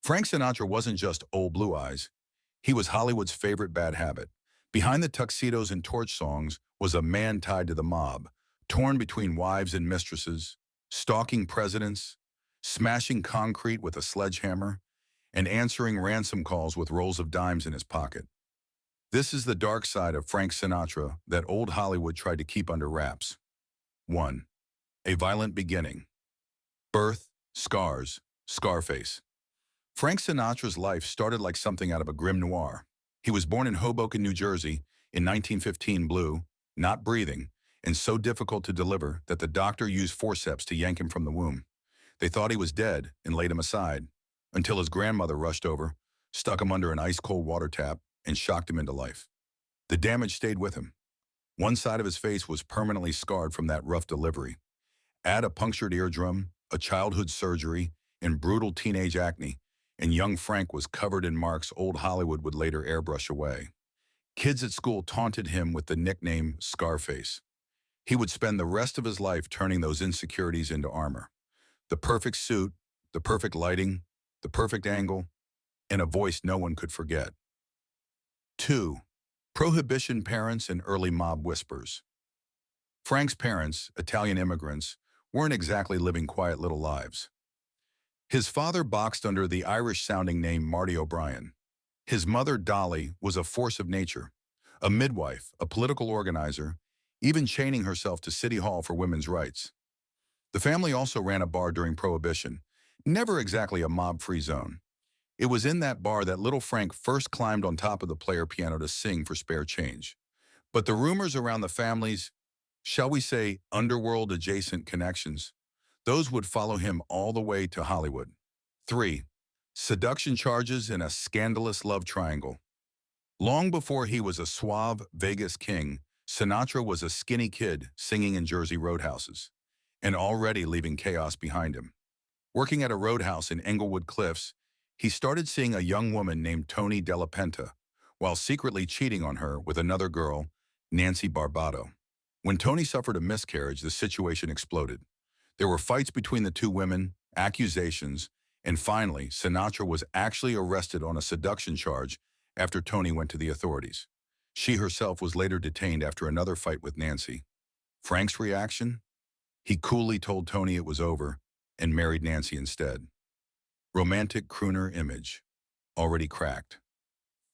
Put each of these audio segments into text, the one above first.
Frank Sinatra wasn't just old blue eyes. He was Hollywood's favorite bad habit. Behind the tuxedos and torch songs was a man tied to the mob, torn between wives and mistresses, stalking presidents, smashing concrete with a sledgehammer, and answering ransom calls with rolls of dimes in his pocket. This is the dark side of Frank Sinatra that old Hollywood tried to keep under wraps. 1. A violent beginning. Birth, scars, Scarface. Frank Sinatra's life started like something out of a grim noir. He was born in Hoboken, New Jersey in 1915, blue, not breathing, and so difficult to deliver that the doctor used forceps to yank him from the womb. They thought he was dead and laid him aside, until his grandmother rushed over, stuck him under an ice-cold water tap, and shocked him into life. The damage stayed with him. One side of his face was permanently scarred from that rough delivery. Add a punctured eardrum, a childhood surgery, and brutal teenage acne, and young Frank was covered in marks old Hollywood would later airbrush away. Kids at school taunted him with the nickname Scarface. He would spend the rest of his life turning those insecurities into armor. The perfect suit, the perfect lighting, the perfect angle, and a voice no one could forget. 2. Prohibition parents and early mob whispers. Frank's parents, Italian immigrants, weren't exactly living quiet little lives. His father boxed under the Irish-sounding name Marty O'Brien. His mother, Dolly, was a force of nature, a midwife, a political organizer, even chaining herself to City Hall for women's rights. The family also ran a bar during Prohibition, never exactly a mob-free zone. It was in that bar that little Frank first climbed on top of the player piano to sing for spare change. But the rumors around the family's, shall we say, underworld-adjacent connections, those would follow him all the way to Hollywood. 3. Seduction charges in a scandalous love triangle. Long before he was a suave Vegas king, Sinatra was a skinny kid singing in Jersey roadhouses, and already leaving chaos behind him. Working at a roadhouse in Englewood Cliffs, he started seeing a young woman named Tony Della Penta, while secretly cheating on her with another girl, Nancy Barbato. When Tony suffered a miscarriage, the situation exploded. There were fights between the two women, accusations, and finally, Sinatra was actually arrested on a seduction charge after Tony went to the authorities. She herself was later detained after another fight with Nancy. Frank's reaction? He coolly told Tony it was over and married Nancy instead. Romantic crooner image, already cracked.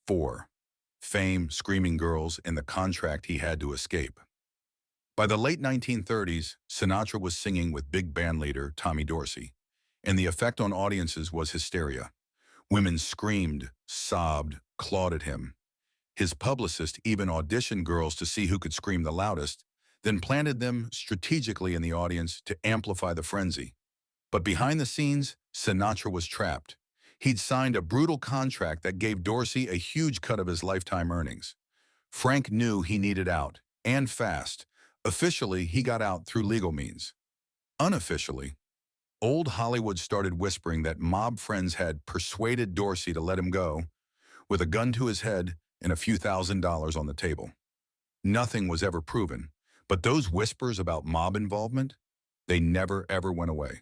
4. Fame, screaming girls, and the contract he had to escape. By the late 1930s, Sinatra was singing with big band leader Tommy Dorsey, and the effect on audiences was hysteria. Women screamed, sobbed, clawed at him. His publicist even auditioned girls to see who could scream the loudest, then planted them strategically in the audience to amplify the frenzy. But behind the scenes, Sinatra was trapped. He'd signed a brutal contract that gave Dorsey a huge cut of his lifetime earnings. Frank knew he needed out, and fast. Officially, he got out through legal means. Unofficially, old Hollywood started whispering that mob friends had persuaded Dorsey to let him go, with a gun to his head and a few $1,000s on the table. Nothing was ever proven, but those whispers about mob involvement, they never ever went away.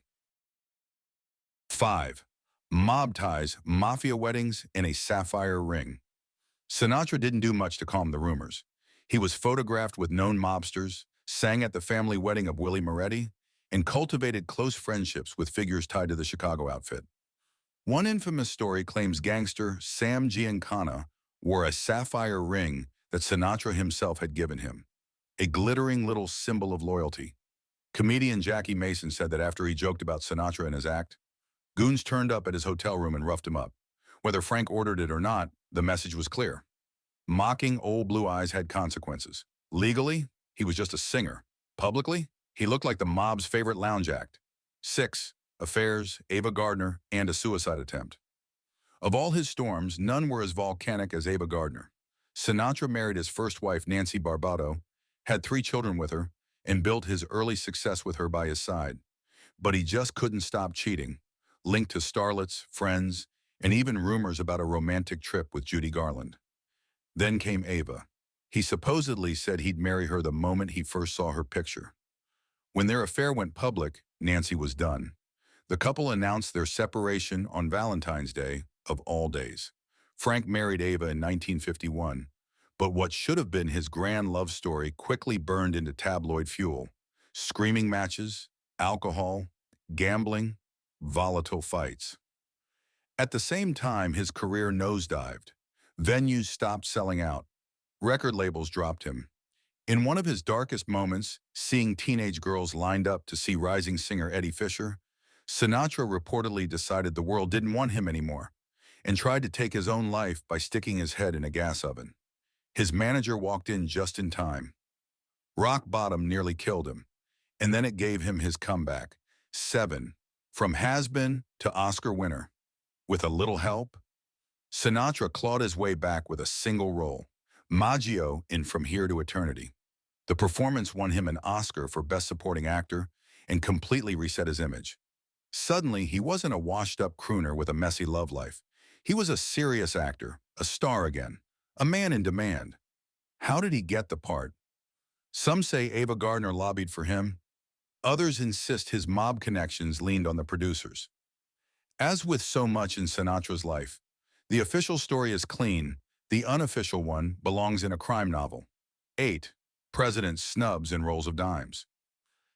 5. Mob ties, mafia weddings, and a sapphire ring. Sinatra didn't do much to calm the rumors. He was photographed with known mobsters, sang at the family wedding of Willie Moretti, and cultivated close friendships with figures tied to the Chicago outfit. One infamous story claims gangster Sam Giancana wore a sapphire ring that Sinatra himself had given him, a glittering little symbol of loyalty. Comedian Jackie Mason said that after he joked about Sinatra and his act, goons turned up at his hotel room and roughed him up. Whether Frank ordered it or not, the message was clear. Mocking old blue eyes had consequences. Legally, he was just a singer. Publicly, he looked like the mob's favorite lounge act. 6. Affairs, Ava Gardner, and a suicide attempt. Of all his storms, none were as volcanic as Ava Gardner. Sinatra married his first wife, Nancy Barbato, had 3 children with her, and built his early success with her by his side. But he just couldn't stop cheating, linked to starlets, friends, and even rumors about a romantic trip with Judy Garland. Then came Ava. He supposedly said he'd marry her the moment he first saw her picture. When their affair went public, Nancy was done. The couple announced their separation on Valentine's Day, of all days. Frank married Ava in 1951, but what should have been his grand love story quickly burned into tabloid fuel. Screaming matches, alcohol, gambling, volatile fights. At the same time, his career nosedived. Venues stopped selling out. Record labels dropped him. In one of his darkest moments, seeing teenage girls lined up to see rising singer Eddie Fisher, Sinatra reportedly decided the world didn't want him anymore and tried to take his own life by sticking his head in a gas oven. His manager walked in just in time. Rock bottom nearly killed him, and then it gave him his comeback. 7. From has-been to Oscar winner. With a little help, Sinatra clawed his way back with a single role, Maggio in From Here to Eternity. The performance won him an Oscar for Best Supporting Actor and completely reset his image. Suddenly, he wasn't a washed-up crooner with a messy love life. He was a serious actor, a star again, a man in demand. How did he get the part? Some say Ava Gardner lobbied for him. Others insist his mob connections leaned on the producers. As with so much in Sinatra's life, the official story is clean, the unofficial one belongs in a crime novel. 8. President snubs in roles of dimes.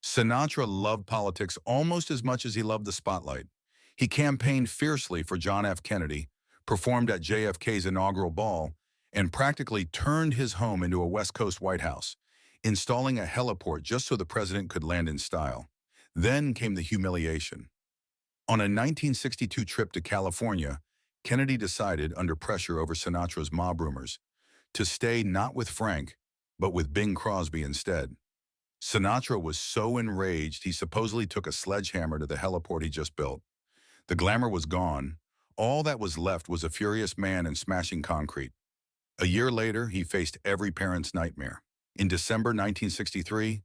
Sinatra loved politics almost as much as he loved the spotlight. He campaigned fiercely for John F. Kennedy, performed at JFK's inaugural ball, and practically turned his home into a West Coast White House, installing a heliport just so the president could land in style. Then came the humiliation. On a 1962 trip to California, Kennedy decided, under pressure over Sinatra's mob rumors, to stay not with Frank, but with Bing Crosby instead. Sinatra was so enraged he supposedly took a sledgehammer to the heliport he just built. The glamour was gone. All that was left was a furious man and smashing concrete. A year later, he faced every parent's nightmare. In December 1963,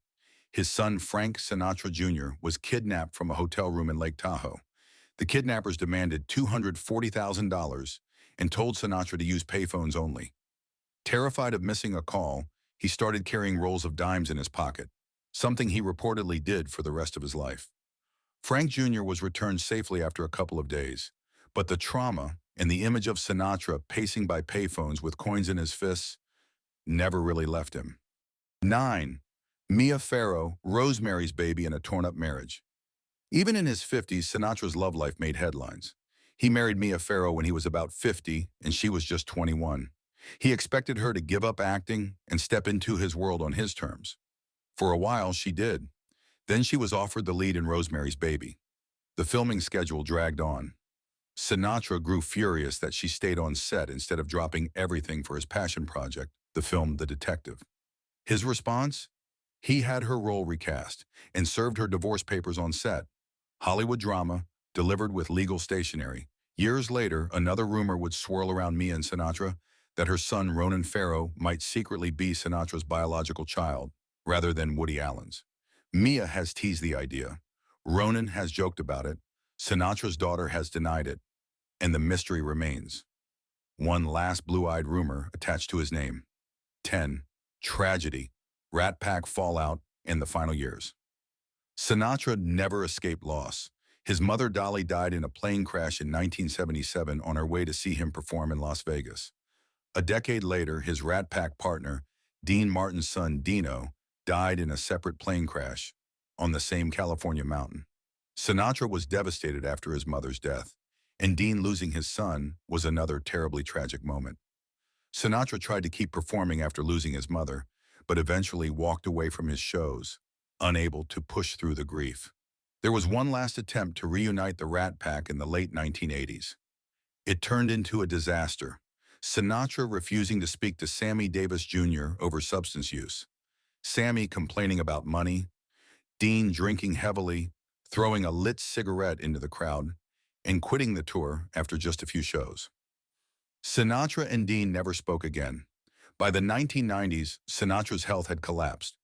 his son Frank Sinatra Jr. was kidnapped from a hotel room in Lake Tahoe. The kidnappers demanded $240,000 and told Sinatra to use payphones only. Terrified of missing a call, he started carrying rolls of dimes in his pocket, something he reportedly did for the rest of his life. Frank Jr. was returned safely after a couple of days, but the trauma and the image of Sinatra pacing by payphones with coins in his fists never really left him. 9. Mia Farrow, Rosemary's Baby in a torn-up marriage. Even in his 50s, Sinatra's love life made headlines. He married Mia Farrow when he was about 50 and she was just 21. He expected her to give up acting and step into his world on his terms. For a while, she did. Then she was offered the lead in Rosemary's Baby. The filming schedule dragged on. Sinatra grew furious that she stayed on set instead of dropping everything for his passion project, the film The Detective. His response? He had her role recast and served her divorce papers on set. Hollywood drama, delivered with legal stationery. Years later, another rumor would swirl around Mia and Sinatra that her son Ronan Farrow might secretly be Sinatra's biological child, rather than Woody Allen's. Mia has teased the idea. Ronan has joked about it. Sinatra's daughter has denied it. And the mystery remains. One last blue-eyed rumor attached to his name. 10. Tragedy, Rat Pack fallout, and the final years. Sinatra never escaped loss. His mother Dolly died in a plane crash in 1977 on her way to see him perform in Las Vegas. A decade later, his Rat Pack partner, Dean Martin's son Dino, died in a separate plane crash on the same California mountain. Sinatra was devastated after his mother's death, and Dean losing his son was another terribly tragic moment. Sinatra tried to keep performing after losing his mother, but eventually walked away from his shows, unable to push through the grief. There was one last attempt to reunite the Rat Pack in the late 1980s. It turned into a disaster, Sinatra refusing to speak to Sammy Davis Jr. over substance use, Sammy complaining about money, Dean drinking heavily, throwing a lit cigarette into the crowd, and quitting the tour after just a few shows. Sinatra and Dean never spoke again. By the 1990s, Sinatra's health had collapsed.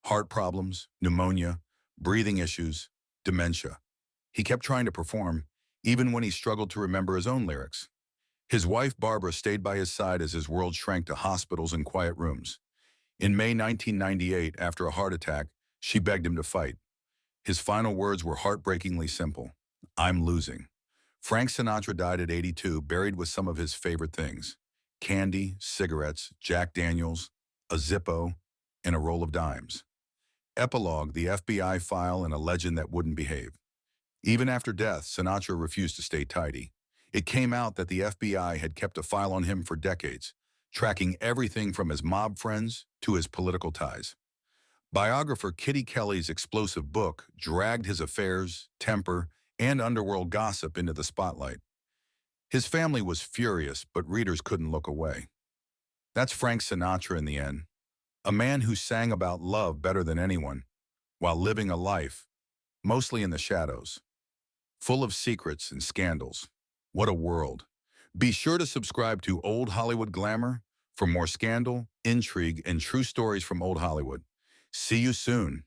Heart problems, pneumonia, breathing issues, dementia. He kept trying to perform, even when he struggled to remember his own lyrics. His wife Barbara stayed by his side as his world shrank to hospitals and quiet rooms. In May 1998, after a heart attack, she begged him to fight. His final words were heartbreakingly simple. I'm losing. Frank Sinatra died at 82, buried with some of his favorite things: candy, cigarettes, Jack Daniels, a Zippo, and a roll of dimes. Epilogue: the FBI file and a legend that wouldn't behave. Even after death, Sinatra refused to stay tidy. It came out that the FBI had kept a file on him for decades, tracking everything from his mob friends to his political ties. Biographer Kitty Kelly's explosive book dragged his affairs, temper, and underworld gossip into the spotlight. His family was furious, but readers couldn't look away. That's Frank Sinatra in the end, a man who sang about love better than anyone, while living a life, mostly in the shadows, full of secrets and scandals. What a world. Be sure to subscribe to Old Hollywood Glamour for more scandal, intrigue, and true stories from old Hollywood. See you soon.